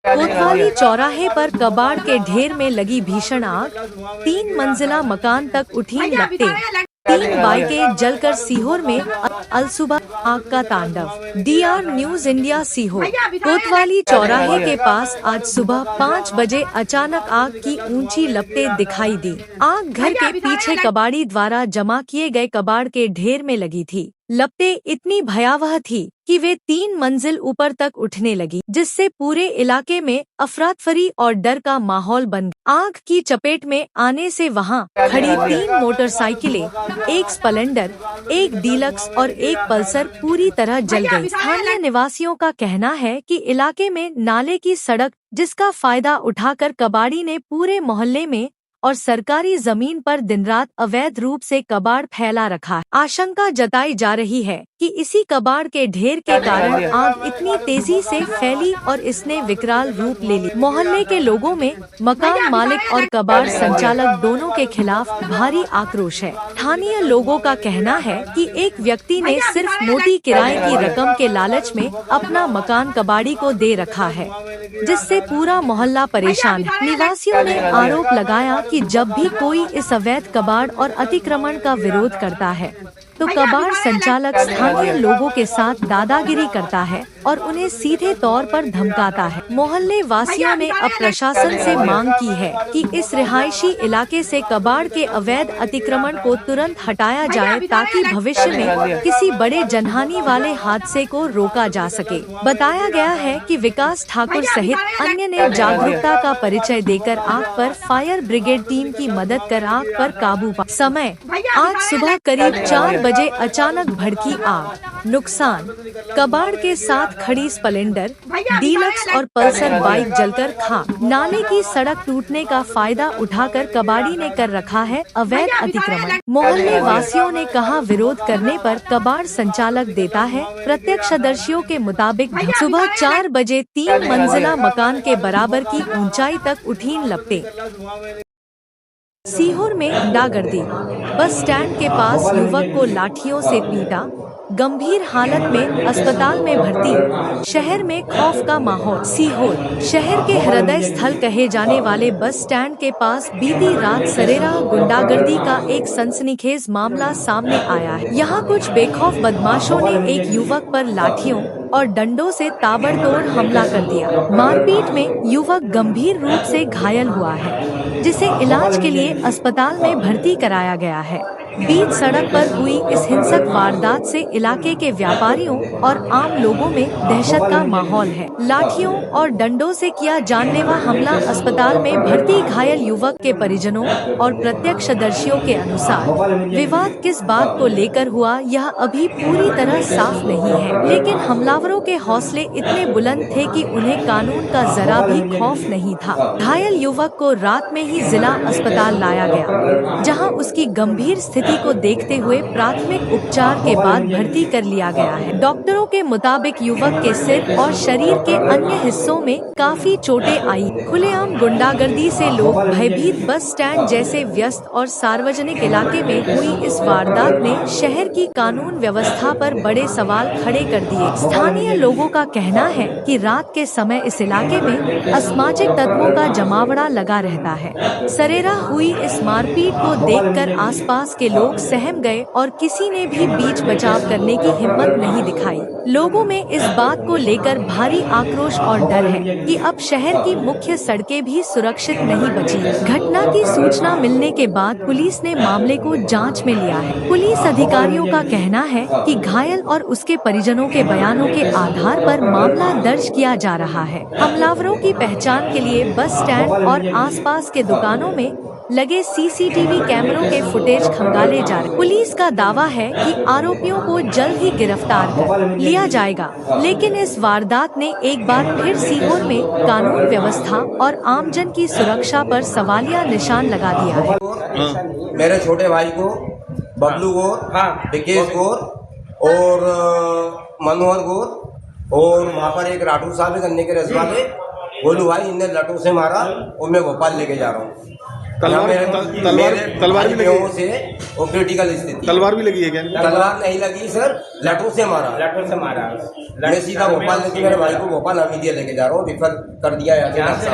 कोतवाली चौराहे पर कबाड़ के ढेर में लगी भीषण आग, 3 मंजिला मकान तक उठी लपटें। 3 बाइकें जलकर सीहोर में अलसुबह आग का तांडव। DR news India Sehore. कोतवाली चौराहे के पास आज सुबह 5 बजे अचानक आग की ऊंची लपटें दिखाई दी। आग घर के पीछे कबाड़ी द्वारा जमा किए गए कबाड़ के ढेर में लगी थी। लपटें इतनी भयावह थी कि वे 3 मंजिल ऊपर तक उठने लगी, जिससे पूरे इलाके में अफरा-तफरी और डर का माहौल बन गया। आग की चपेट में आने से वहां खड़ी 3 मोटरसाइकिलें, 1 स्प्लेंडर, 1 डीलक्स और 1 पल्सर पूरी तरह जल गई। स्थानीय निवासियों का कहना है कि इलाके में नाले की सड़क, जिसका फायदा उठाकर कबाड़ी ने पूरे मोहल्ले में और सरकारी जमीन पर दिन रात अवैध रूप से कबाड़ फैला रखा है। आशंका जताई जा रही है कि इसी कबाड़ के ढेर के कारण आग इतनी तेजी से फैली और इसने विकराल रूप ले ली। मोहल्ले के लोगों में मकान मालिक और कबाड़ संचालक दोनों के खिलाफ भारी आक्रोश है। स्थानीय लोगों का कहना है कि एक व्यक्ति ने सिर्फ मोटी किराए की रकम के लालच में अपना मकान कबाड़ी को दे रखा है, जिससे पूरा मोहल्ला परेशान है। निवासियों ने आरोप लगाया कि जब भी कोई इस अवैध कबाड़ और अतिक्रमण का विरोध करता है तो कबाड़ संचालक स्थानीय लोगों के साथ दादागिरी करता है और उन्हें सीधे तौर पर धमकाता है। मोहल्ले वासियों ने अब प्रशासन से मांग की है कि इस रिहायशी इलाके से कबाड़ के अवैध अतिक्रमण को तुरंत हटाया जाए, ताकि भविष्य में किसी बड़े जनहानि वाले हादसे को रोका जा सके। बताया गया है कि विकास ठाकुर सहित अन्य ने जागरूकता का परिचय देकर आग पर फायर ब्रिगेड टीम की मदद कर आग पर काबू पा। समय आज सुबह करीब 4 बजे अचानक भड़की आग। नुकसान: कबाड़ के साथ खड़ी स्प्लेंडर, डीलक्स और पल्सर बाइक जलकर खाक। नाले की सड़क टूटने का फायदा उठाकर कबाड़ी ने कर रखा है अवैध अतिक्रमण। मोहल्ले वासियों ने कहा, विरोध करने पर कबाड़ संचालक देता है प्रत्यक्षदर्शियों के मुताबिक सुबह 4 बजे 3 मंजिला मकान के बराबर की ऊंचाई तक उठी लपटें। सीहोर में गुंडागर्दी। बस स्टैंड के पास युवक को लाठियों से पीटा, गंभीर हालत में अस्पताल में भर्ती। शहर में खौफ का माहौल। सीहोर शहर के हृदय स्थल कहे जाने वाले बस स्टैंड के पास बीती रात सरेराह गुंडागर्दी का एक सनसनीखेज मामला सामने आया है। यहाँ कुछ बेखौफ बदमाशों ने एक युवक पर लाठियों और डंडों से ताबड़तोड़ हमला कर दिया। मारपीट में युवक गंभीर रूप से घायल हुआ है, जिसे इलाज के लिए अस्पताल में भर्ती कराया गया है। बीच सड़क पर हुई इस हिंसक वारदात से इलाके के व्यापारियों और आम लोगों में दहशत का माहौल है। लाठियों और डंडों से किया जानलेवा हमला। अस्पताल में भर्ती घायल युवक के परिजनों और प्रत्यक्षदर्शियों के अनुसार विवाद किस बात को लेकर हुआ यह अभी पूरी तरह साफ नहीं है, लेकिन हमलावरों के हौसले इतने बुलंद थे कि उन्हें कानून का जरा भी खौफ नहीं था। घायल युवक को रात में ही जिला अस्पताल लाया गया, जहां उसकी गंभीर स्थिति को देखते हुए प्राथमिक उपचार के बाद भर्ती कर लिया गया है। डॉक्टरों के मुताबिक युवक के सिर और शरीर के अन्य हिस्सों में काफी चोटें आई। खुलेआम गुंडागर्दी से लोग भयभीत। बस स्टैंड जैसे व्यस्त और सार्वजनिक इलाके में हुई इस वारदात ने शहर की कानून व्यवस्था पर बड़े सवाल खड़े कर दिए। स्थानीय लोगों का कहना है कि रात के समय इस इलाके में असामाजिक तत्वों का जमावड़ा लगा रहता है। सरेराह हुई इस मारपीट को देखकर आसपास के लोग सहम गए और किसी ने भी बीच बचाव करने की हिम्मत नहीं दिखाई। लोगों में इस बात को लेकर भारी आक्रोश और डर है कि अब शहर की मुख्य सड़कें भी सुरक्षित नहीं बची। घटना की सूचना मिलने के बाद पुलिस ने मामले को जांच में लिया है। पुलिस अधिकारियों का कहना है कि घायल और उसके परिजनों के बयानों के आधार पर मामला दर्ज किया जा रहा है। हमलावरों की पहचान के लिए बस स्टैंड और आसपास के दुकानों में लगे CCTV कैमरों के फुटेज खंगाले जा रहे। पुलिस का दावा है कि आरोपियों को जल्द ही गिरफ्तार कर लिया जाएगा, लेकिन इस वारदात ने एक बार फिर सीहोर में कानून व्यवस्था और आमजन की सुरक्षा पर सवालिया निशान लगा दिया है। मेरे छोटे भाई को बबलू गौर, विकेश गौर और मनोहर गौर और वहाँ पर एक राठौर साहब गन्ने के रस वाले गोलू भाई, इन्हें लटों से मारा और मैं भोपाल लेके जा रहा हूँ। तलवार भी लगी है? से और क्रिटिकल स्थिति। तलवार भी लगी है क्या? तलवार नहीं लगी सर, लठों से मारा। मैं सीधा भोपाल लेके मेरे भाई को भोपाल हमीदिया लेके जा रहा हूँ, रिफर कर दिया यहाँ से।